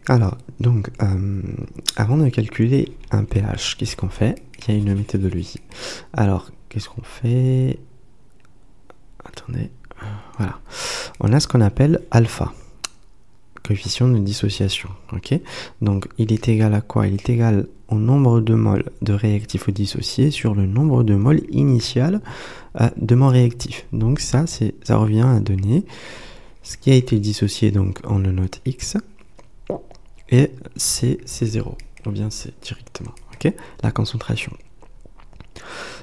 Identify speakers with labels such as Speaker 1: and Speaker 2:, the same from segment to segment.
Speaker 1: Alors, donc, avant de calculer un pH, qu'est-ce qu'on fait? Il y a une méthodologie. Alors, qu'est-ce qu'on fait? Attendez, voilà. On a ce qu'on appelle alpha, coefficient de dissociation, ok? Donc, il est égal à quoi? Il est égal au nombre de moles de réactifs dissociés sur le nombre de moles initial de mon réactif. Donc, ça revient à donner ce qui a été dissocié, donc on le note X, et c'est 0, ou bien c'est directement, ok? La concentration.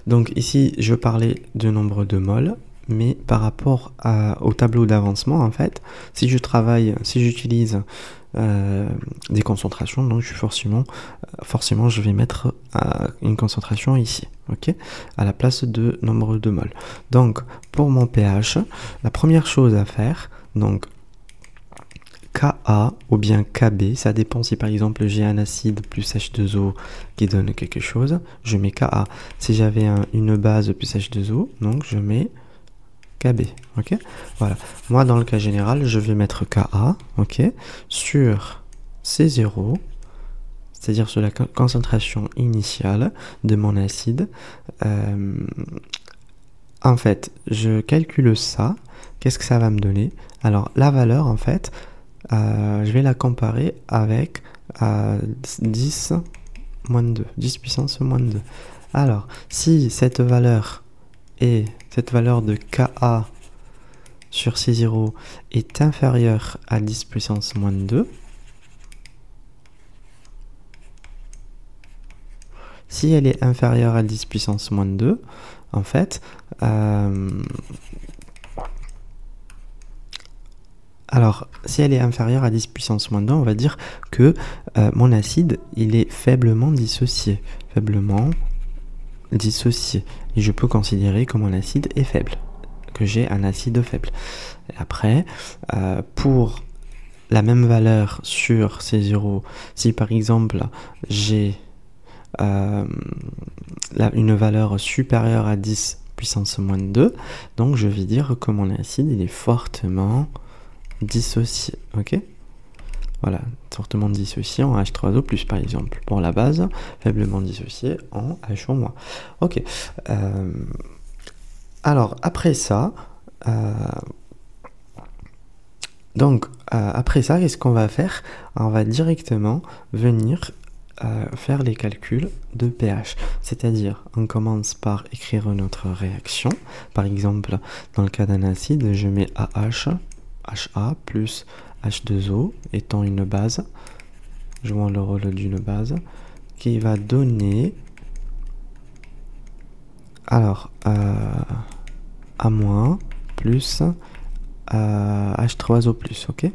Speaker 1: Donc ici, je parlais de nombre de moles, mais par rapport au tableau d'avancement, en fait, si j'utilise des concentrations, donc forcément, je vais mettre une concentration ici, ok? À la place de nombre de moles. Donc, pour mon pH, la première chose à faire, donc, Ka ou bien Kb, ça dépend si par exemple j'ai un acide plus H2O qui donne quelque chose, je mets Ka. Si j'avais une base plus H2O, donc je mets Kb, ok? Voilà. Moi dans le cas général, je vais mettre Ka, ok, sur C0, c'est-à-dire sur la concentration initiale de mon acide. En fait, je calcule ça, qu'est-ce que ça va me donner? Alors la valeur en fait, je vais la comparer avec 10 puissance moins 2. Alors, si cette valeur de Ka sur C0 est inférieure à 10 puissance moins 2, si elle est inférieure à 10 puissance moins 2, en fait, alors, si elle est inférieure à 10 puissance moins 2, on va dire que mon acide, il est faiblement dissocié. Et je peux considérer que mon acide est faible, que j'ai un acide faible. Et après, pour la même valeur sur C0, si par exemple j'ai une valeur supérieure à 10 puissance moins 2, donc je vais dire que mon acide, il est fortement dissocié, ok? Voilà, fortement dissocié en H3O+, par exemple. Pour la base, faiblement dissocié en HO-. Ok. Alors, après ça, qu'est-ce qu'on va faire? On va directement venir faire les calculs de pH. C'est-à-dire, on commence par écrire notre réaction. Par exemple, dans le cas d'un acide, je mets AH, HA plus H2O étant une base, jouant le rôle d'une base, qui va donner alors A- plus H3O+, ok?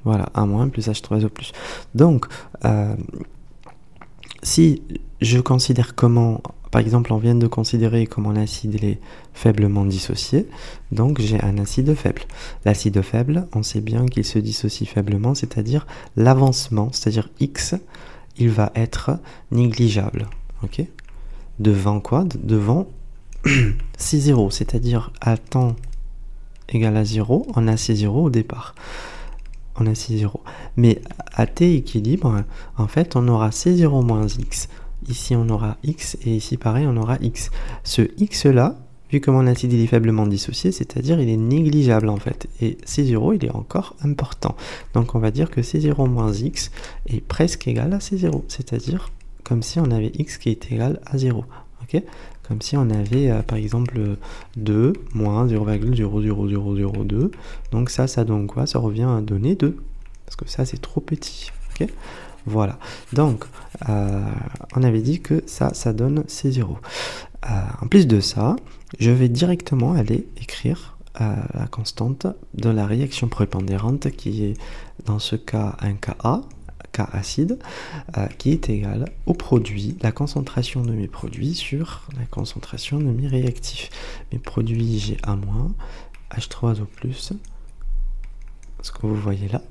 Speaker 1: Voilà, A- plus H3O+. Donc, si je considère comment, par exemple, on vient de considérer comment l'acide est faiblement dissocié, donc j'ai un acide faible. L'acide faible, on sait bien qu'il se dissocie faiblement, c'est-à-dire l'avancement, c'est-à-dire X, il va être négligeable, ok? Devant quoi? Devant C0, c'est-à-dire à temps égal à 0, on a C0 au départ. On a C0. Mais à T équilibre, en fait, on aura C0 moins X. Ici, on aura X, et ici, pareil, on aura X. Ce X-là, vu que mon acide il est faiblement dissocié, c'est-à-dire il est négligeable, en fait. Et C0, il est encore important. Donc, on va dire que C0 moins X est presque égal à C0. C'est-à-dire comme si on avait X qui est égal à 0. Ok? Comme si on avait, par exemple, 2 moins 0,00002. Donc ça donne quoi? Ça revient à donner 2. Parce que ça, c'est trop petit. Okay, voilà. Donc, on avait dit que ça donne C0. En plus de ça, je vais directement aller écrire la constante de la réaction prépondérante qui est, dans ce cas, un Ka. K acide, qui est égal au produit, la concentration de mes produits sur la concentration de mes réactifs. Mes produits, j'ai A-, H3O+, ce que vous voyez là.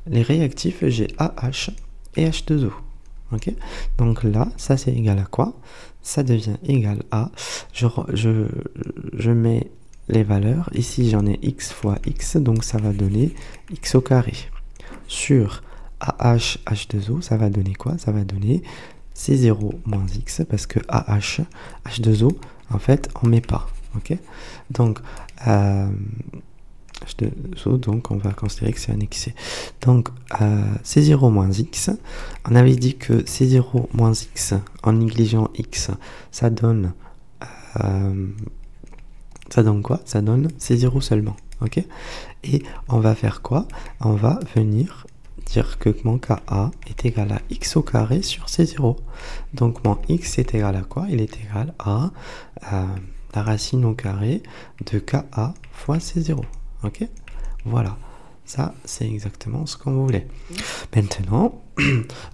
Speaker 1: Les réactifs, j'ai AH et H2O. Ok, donc là, ça c'est égal à quoi? Ça devient égal à, je mets les valeurs, ici j'en ai x fois x, donc ça va donner x au carré, sur AH, H2O, ça va donner quoi? Ça va donner C0 moins X, parce que AH, H2O, en fait, on met pas. Ok? Donc, H2O, donc on va considérer que c'est un excès. Donc, C0 moins X, on avait dit que C0 moins X, en négligeant X, ça donne quoi? Ça donne C0 seulement. Ok? Et on va faire quoi? On va venir dire que mon Ka est égal à x au carré sur C0. Donc mon x est égal à quoi? Il est égal à la racine au carré de Ka fois C0. Ok? Voilà. Ça, c'est exactement ce qu'on voulait. Maintenant,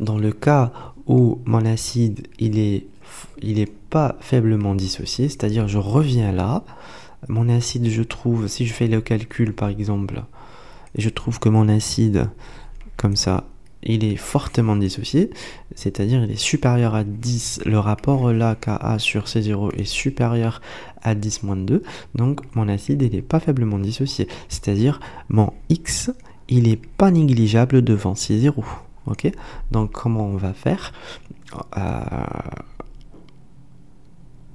Speaker 1: dans le cas où mon acide, il est pas faiblement dissocié, c'est-à-dire je reviens là, mon acide, je trouve, si je fais le calcul par exemple, je trouve que mon acide, comme ça, il est fortement dissocié, c'est-à-dire il est supérieur à 10, le rapport là Ka sur C0 est supérieur à 10 moins 2, donc mon acide il n'est pas faiblement dissocié, c'est-à-dire mon X il n'est pas négligeable devant C0, ok? Donc comment on va faire?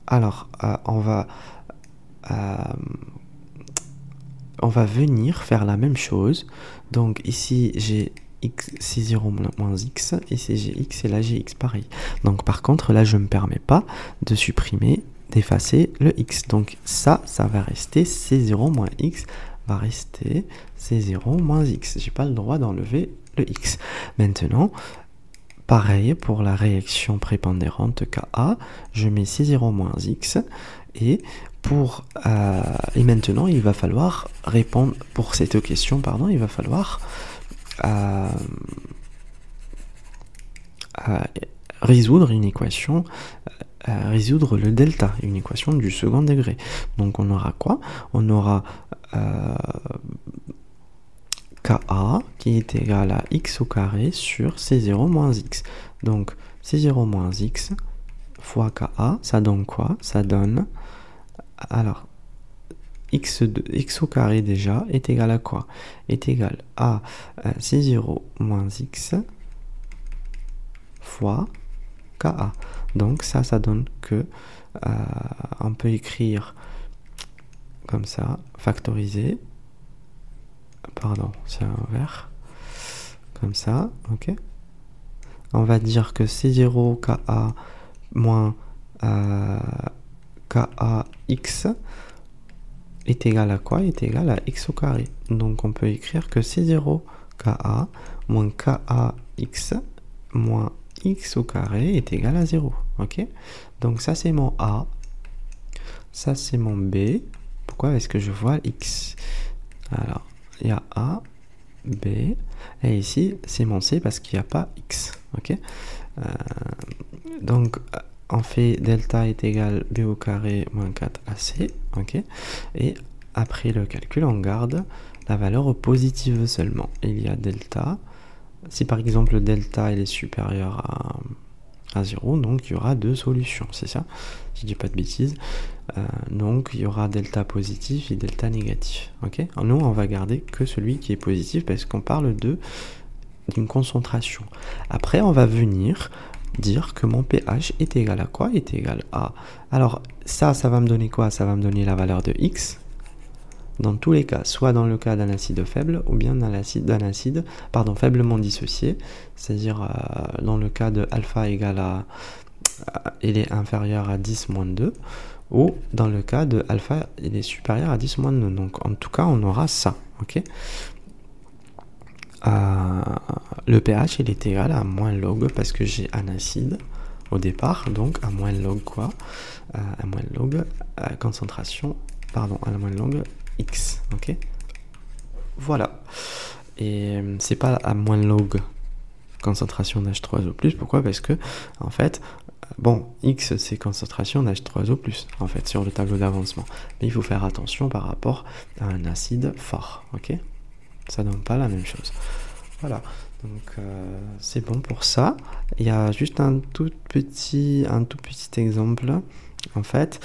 Speaker 1: Alors on va venir faire la même chose. Donc ici j'ai x, C0 moins x, ici j'ai x et là j'ai x pareil. Donc par contre là je ne me permets pas de supprimer, d'effacer le x. Donc ça va rester C0 moins x, va rester C0 moins x. J'ai pas le droit d'enlever le x. Maintenant, pareil pour la réaction prépondérante Ka, je mets C0 moins x et et maintenant il va falloir répondre pour cette question, pardon, il va falloir résoudre une équation, résoudre le delta, une équation du second degré. Donc on aura quoi? On aura Ka qui est égal à x au carré sur C0 moins x. Donc C0 moins x fois Ka, ça donne quoi? Ça donne, alors, x au carré déjà est égal à quoi? Est égal à C0 moins x fois Ka. Donc ça donne que on peut écrire comme ça, factoriser. Pardon, c'est un vert. Comme ça, ok. On va dire que C0 Ka moins Kax est égal à quoi? Est égal à x au carré. Donc on peut écrire que C0 Ka moins Kax moins x au carré est égal à 0. Ok? Donc ça c'est mon A. Ça c'est mon B. Pourquoi est-ce que je vois x? Alors, il y a A, B. Et ici c'est mon C parce qu'il n'y a pas x. Ok? Donc on fait delta est égal b au carré moins 4ac, ok? Et après le calcul, on garde la valeur positive seulement. Il y a delta. Si par exemple delta il est supérieur à 0, donc il y aura deux solutions, c'est ça? Si je dis pas de bêtises. Donc il y aura delta positif et delta négatif, ok? Nous on va garder que celui qui est positif parce qu'on parle d'une concentration. Après on va venir dire que mon pH est égal à quoi? Est égal à... Alors ça va me donner quoi? Ça va me donner la valeur de x dans tous les cas, soit dans le cas d'un acide faible ou bien d'un acide faiblement dissocié, c'est-à-dire dans le cas de alpha égale à il est inférieur à 10 moins 2, ou dans le cas de alpha il est supérieur à 10 moins 2. Donc en tout cas on aura ça, ok? Le pH il est égal à moins log parce que j'ai un acide au départ, donc à moins log quoi? À moins log concentration, pardon, à moins log x, ok? Voilà. Et c'est pas à moins log concentration d'H3O+, pourquoi? Parce que en fait, bon, x c'est concentration d'H3O+, en fait, sur le tableau d'avancement. Mais il faut faire attention par rapport à un acide fort, ok? Ça donne pas la même chose. Voilà, donc c'est bon pour ça. Il y a juste un tout petit exemple. En fait,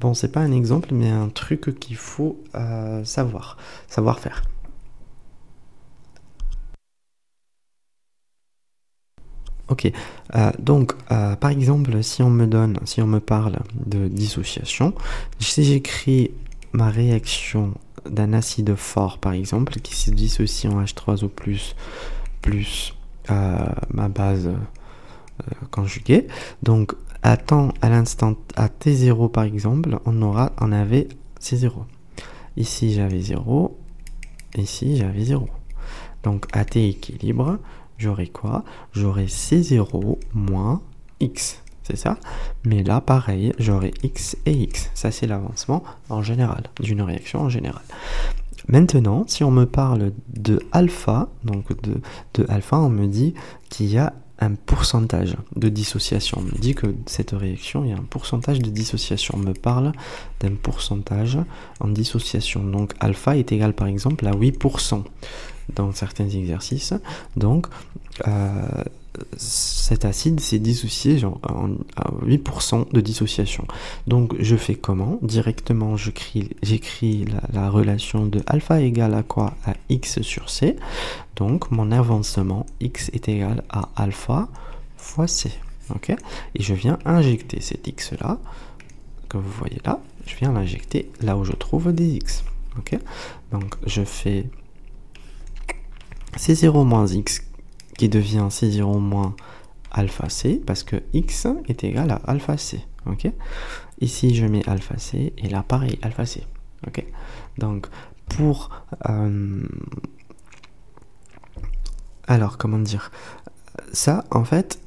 Speaker 1: bon, c'est pas un exemple, mais un truc qu'il faut savoir faire. Ok, donc par exemple, si on me parle de dissociation, si j'écris ma réaction d'un acide fort, par exemple, qui se dissocie en H3O+, plus ma base conjuguée, donc à l'instant, à T0 par exemple, on avait C0. Ici j'avais 0, ici j'avais 0. Donc à T équilibre, j'aurai quoi? J'aurai C0 moins X, c'est ça? Mais là, pareil, j'aurai X et X. Ça, c'est l'avancement en général, d'une réaction en général. Maintenant, si on me parle de alpha, donc de alpha, on me dit qu'il y a un pourcentage de dissociation. On me dit que cette réaction, il y a un pourcentage de dissociation. On me parle d'un pourcentage en dissociation. Donc alpha est égal par exemple à 8% dans certains exercices. Donc cet acide s'est dissocié à 8% de dissociation. Donc je fais comment? Directement j'écris la relation de alpha égale à quoi? À x sur c. Donc mon avancement x est égal à alpha fois c. Ok? Et je viens injecter cet x là, que vous voyez là, je viens l'injecter là où je trouve des x. Ok? Donc je fais C0 moins x qui devient C0 moins alpha c, parce que x est égal à alpha c. Ok? Ici, je mets alpha c, et là, pareil, alpha c. Ok? Donc, pour... alors, comment dire? Ça, en fait,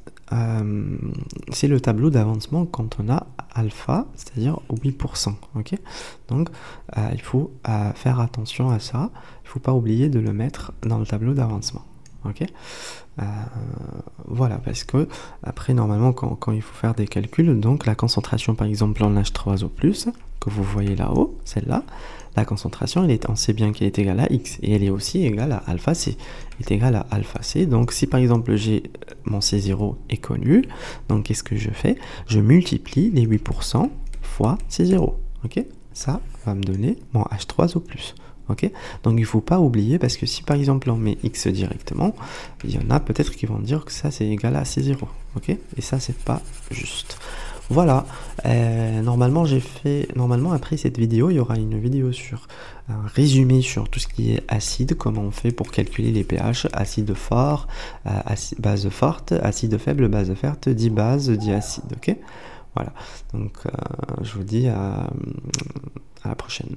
Speaker 1: c'est le tableau d'avancement quand on a alpha, c'est-à-dire 8%. Ok? Donc, il faut faire attention à ça. Il ne faut pas oublier de le mettre dans le tableau d'avancement. Ok, voilà, parce que après normalement quand il faut faire des calculs, donc la concentration par exemple en H3O+, que vous voyez là-haut, celle-là, la concentration on sait bien qu'elle est égale à x, et elle est aussi égale à alpha c, est égale à alpha c. Donc si par exemple j'ai mon C0 est connu, donc qu'est-ce que je fais? Je multiplie les 8% fois C0, ok, ça va me donner mon H3O+. Okay, donc il ne faut pas oublier, parce que si par exemple on met x directement, il y en a peut-être qui vont dire que ça c'est égal à C0, ok, et ça c'est pas juste. Voilà, normalement après cette vidéo, il y aura une vidéo sur un résumé sur tout ce qui est acide, comment on fait pour calculer les pH, acide fort, base forte, acide faible, base forte, dibase, diacide, ok. Voilà, donc je vous dis à la prochaine.